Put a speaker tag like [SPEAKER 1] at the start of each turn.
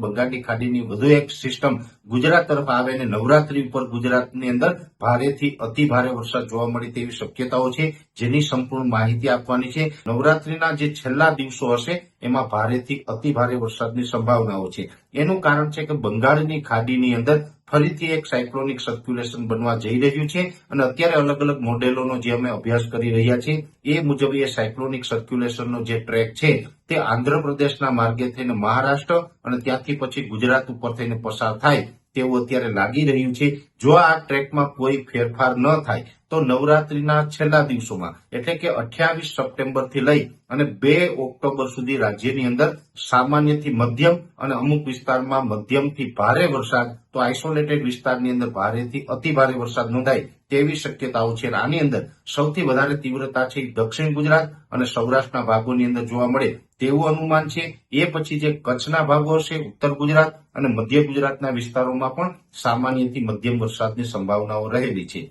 [SPEAKER 1] બંગાળની ખાડીની વધુ એક સિસ્ટમ ગુજરાત તરફ આવે અને નવરાત્રી ઉપર ગુજરાતની અંદર ભારેથી અતિ ભારે વરસાદ જોવા મળે તેવી શક્યતાઓ છે, જેની સંપૂર્ણ માહિતી આપવાની છે। નવરાત્રીના જે છેલ્લા દિવસો હશે એમાં ભારેથી અતિ ભારે વરસાદની સંભાવનાઓ છે। એનું કારણ છે કે બંગાળની ખાડીની અંદર ફરીથી એક સાયક્લોનિક સર્ક્યુલેશન બનવા જઈ રહ્યું છે અને અત્યારે અલગ અલગ મોડેલોનો જે અમે અભ્યાસ કરી રહ્યા છીએ એ મુજબ એ સાયક્લોનિક સર્ક્યુલેશનનો જે ટ્રેક છે તે આંધ્રપ્રદેશના માર્ગે થઈને મહારાષ્ટ્ર અને ત્યાંથી પછી ગુજરાત ઉપર થઈને પસાર થાય તેવું અત્યારે લાગી રહ્યું છે। જો આ ટ્રેકમાં કોઈ ફેરફાર ન થાય તો નવરાત્રીના છેલ્લા દિવસોમાં એટલે કે 28 સપ્ટેમ્બરથી લઈ અને 2 ઓક્ટોબર સુધી રાજ્યની અંદર સામાન્યથી મધ્યમ અને અમુક વિસ્તારમાં મધ્યમથી ભારે વરસાદ તો આઇસોલેટેડ વિસ્તારની અંદર ભારેથી અતિ ભારે વરસાદ નોંધાય તેવી શક્યતાઓ છે। આની અંદર સૌથી વધારે તીવ્રતા છે દક્ષિણ ગુજરાત અને સૌરાષ્ટ્રના ભાગોની અંદર જોવા મળે તેવું અનુમાન છે। એ પછી જે કચ્છના ભાગો હશે, ઉત્તર ગુજરાત અને મધ્ય ગુજરાતના વિસ્તારોમાં પણ સામાન્યથી મધ્યમ વરસાદની સંભાવનાઓ રહેલી છે।